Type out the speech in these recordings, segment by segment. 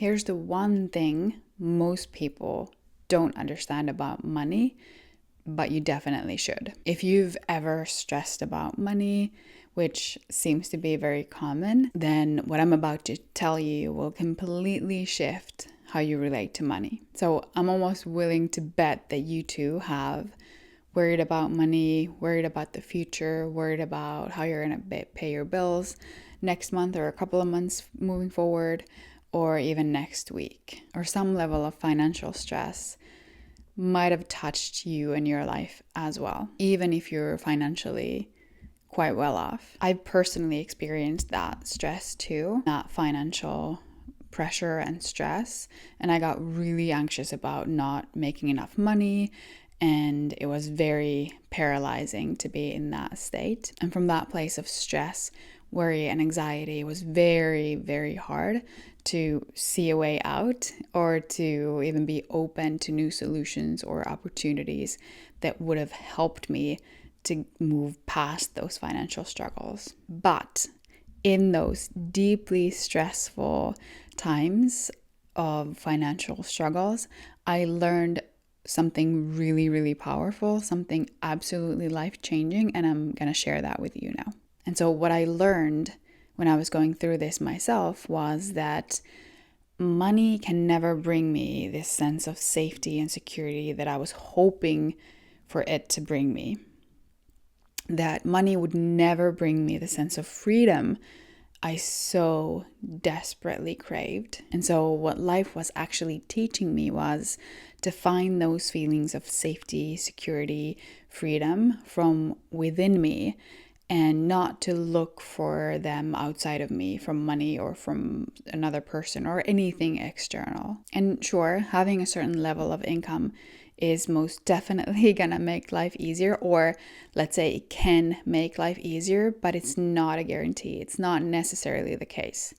Here's the one thing most people don't understand about money, but you definitely should. If you've ever stressed about money, which seems to be very common, then what I'm about to tell you will completely shift how you relate to money. So I'm almost willing to bet that you too have worried about money, worried about the future, worried about how you're going to pay your bills next month or a couple of months moving forward, or even next week, or some level of financial stress might have touched you in your life as well, even if you're financially quite well off. I've personally experienced that stress too, that financial pressure and stress, and I got really anxious about not making enough money, and it was very paralyzing to be in that state. And from that place of stress, worry, and anxiety, it was very, very hard to see a way out or to even be open to new solutions or opportunities that would have helped me to move past those financial struggles. But in those deeply stressful times of financial struggles, I learned something really, really powerful, something absolutely life-changing, and I'm going to share that with you now. And so what I learned when I was going through this myself was that money can never bring me this sense of safety and security that I was hoping for it to bring me. That money would never bring me the sense of freedom I so desperately craved. And so what life was actually teaching me was to find those feelings of safety, security, freedom from within me, and not to look for them outside of me from money or from another person or anything external. And sure, having a certain level of income is most definitely gonna make life easier, or let's say it can make life easier, but it's not a guarantee. It's not necessarily the case,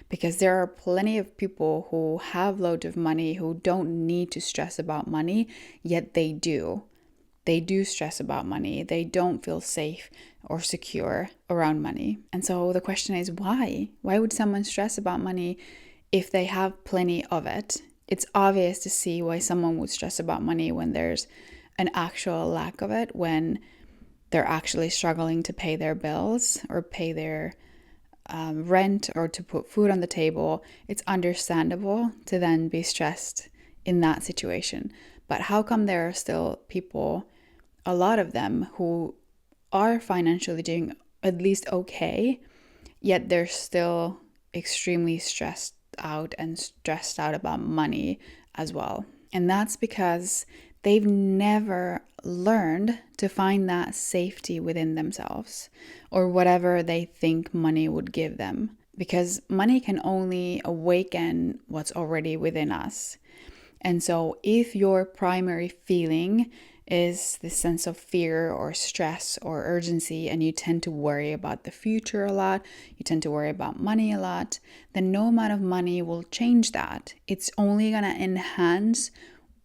because there are plenty of people who have loads of money who don't need to stress about money, yet they do. They do stress about money. They don't feel safe or secure around money. And so the question is, why? Why would someone stress about money if they have plenty of it? It's obvious to see why someone would stress about money when there's an actual lack of it, when they're actually struggling to pay their bills or pay their rent or to put food on the table. It's understandable to then be stressed in that situation. But how come there are still people, a lot of them, who are financially doing at least okay, yet they're still extremely stressed out and stressed out about money as well? And that's because they've never learned to find that safety within themselves or whatever they think money would give them. Because money can only awaken what's already within us. And so if your primary feeling is this sense of fear or stress or urgency, and you tend to worry about the future a lot, you tend to worry about money a lot, then no amount of money will change that. It's only going to enhance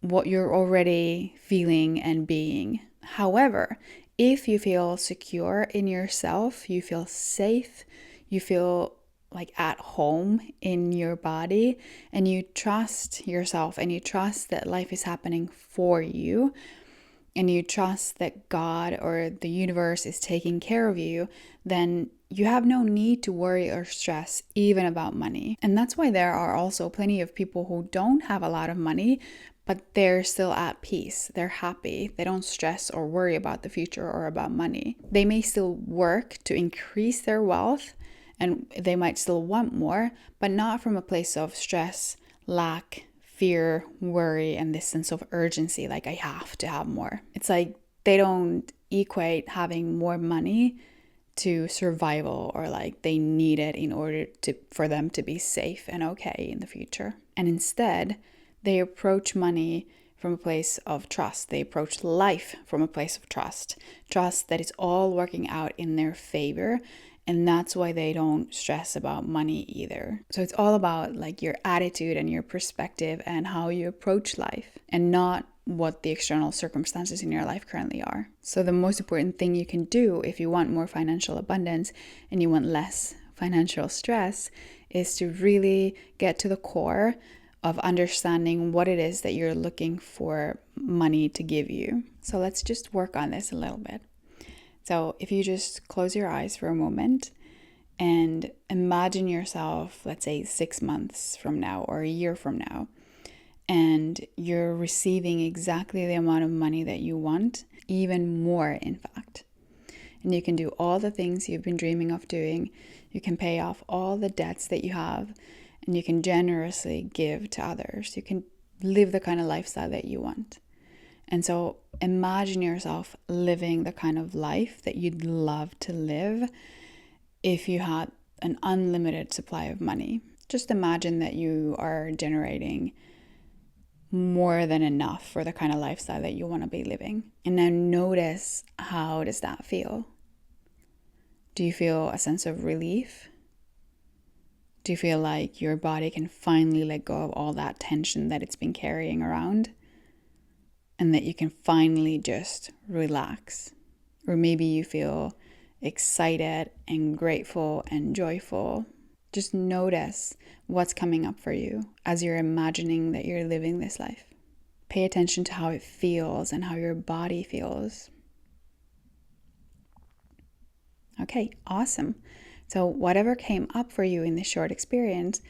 what you're already feeling and being. However, if you feel secure in yourself, you feel safe, you feel like at home in your body, and you trust yourself and you trust that life is happening for you, and you trust that God or the universe is taking care of you, then you have no need to worry or stress even about money. And that's why there are also plenty of people who don't have a lot of money, but they're still at peace. They're happy. They don't stress or worry about the future or about money. They may still work to increase their wealth, and they might still want more, but not from a place of stress, lack, fear, worry, and this sense of urgency, like I have to have more. It's like they don't equate having more money to survival, or like they need it in order for them to be safe and okay in the future. And instead, they approach money from a place of trust. They approach life from a place of trust that it's all working out in their favor. And that's why they don't stress about money either. So it's all about like your attitude and your perspective and how you approach life, and not what the external circumstances in your life currently are. So the most important thing you can do if you want more financial abundance and you want less financial stress is to really get to the core of understanding what it is that you're looking for money to give you. So let's just work on this a little bit. So if you just close your eyes for a moment and imagine yourself, let's say 6 months from now or a year from now, and you're receiving exactly the amount of money that you want, even more in fact. And you can do all the things you've been dreaming of doing. You can pay off all the debts that you have, and you can generously give to others. You can live the kind of lifestyle that you want. And so imagine yourself living the kind of life that you'd love to live if you had an unlimited supply of money. Just imagine that you are generating more than enough for the kind of lifestyle that you want to be living. And now notice, how does that feel? Do you feel a sense of relief? Do you feel like your body can finally let go of all that tension that it's been carrying around? And that you can finally just relax? Or maybe you feel excited and grateful and joyful. Just notice what's coming up for you as you're imagining that you're living this life. Pay attention to how it feels and how your body feels. Okay, awesome. So whatever came up for you in this short experience,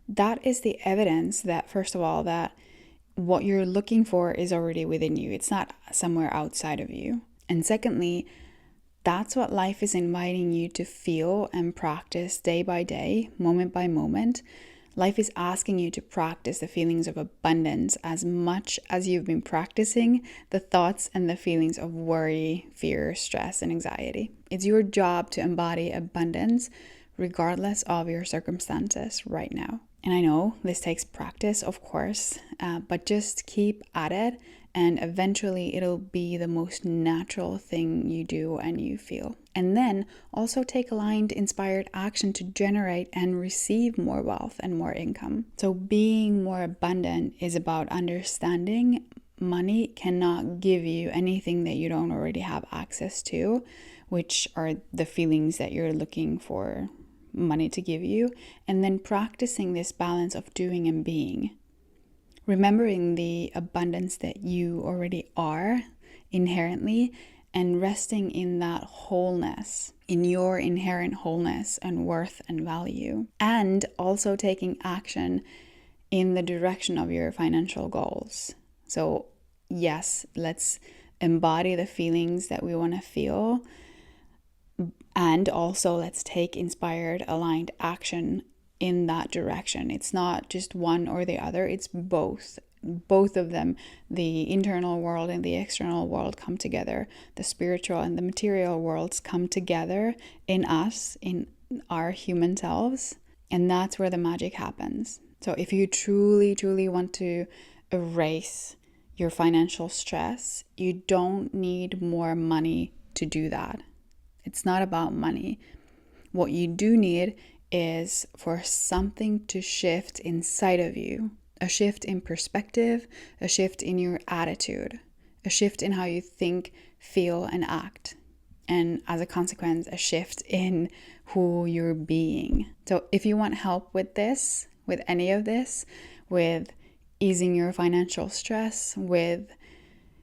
that is the evidence that, first of all, that what you're looking for is already within you. It's not somewhere outside of you. And secondly, that's what life is inviting you to feel and practice day by day, moment by moment. Life is asking you to practice the feelings of abundance as much as you've been practicing the thoughts and the feelings of worry, fear, stress, and anxiety. It's your job to embody abundance regardless of your circumstances right now. And I know this takes practice, of course, but just keep at it, and eventually it'll be the most natural thing you do and you feel. And then also take aligned, inspired action to generate and receive more wealth and more income. So being more abundant is about understanding money cannot give you anything that you don't already have access to, which are the feelings that you're looking for money to give you, and then practicing this balance of doing and being. Remembering the abundance that you already are inherently, and resting in that wholeness, in your inherent wholeness and worth and value. And also taking action in the direction of your financial goals. So yes, let's embody the feelings that we want to feel. And also let's take inspired, aligned action in that direction. It's not just one or the other, it's both. Both of them, the internal world and the external world, come together. The spiritual and the material worlds come together in us, in our human selves. And that's where the magic happens. So if you truly, truly want to erase your financial stress, you don't need more money to do that. It's not about money. What you do need is for something to shift inside of you. A shift in perspective, a shift in your attitude, a shift in how you think, feel, and act. And as a consequence, a shift in who you're being. So if you want help with this, with any of this, with easing your financial stress, with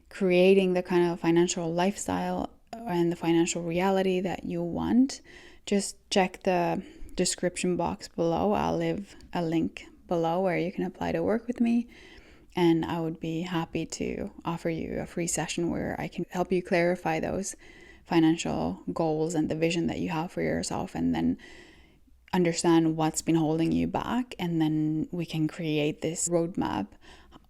creating the kind of financial lifestyle and the financial reality that you want, just check the description box below. I'll leave a link below where you can apply to work with me, and I would be happy to offer you a free session where I can help you clarify those financial goals and the vision that you have for yourself, and then understand what's been holding you back, and then we can create this roadmap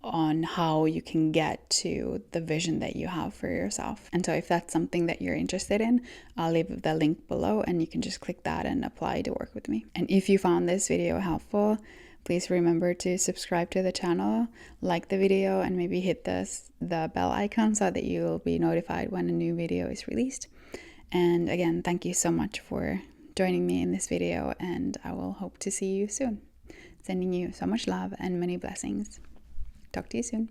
on how you can get to the vision that you have for yourself. And so if that's something that you're interested in, I'll leave the link below and you can just click that and apply to work with me. And if you found this video helpful, please remember to subscribe to the channel, like the video, and maybe hit the bell icon so that you'll be notified when a new video is released. And again, thank you so much for joining me in this video, and I will hope to see you soon. Sending you so much love and many blessings. Talk to you soon.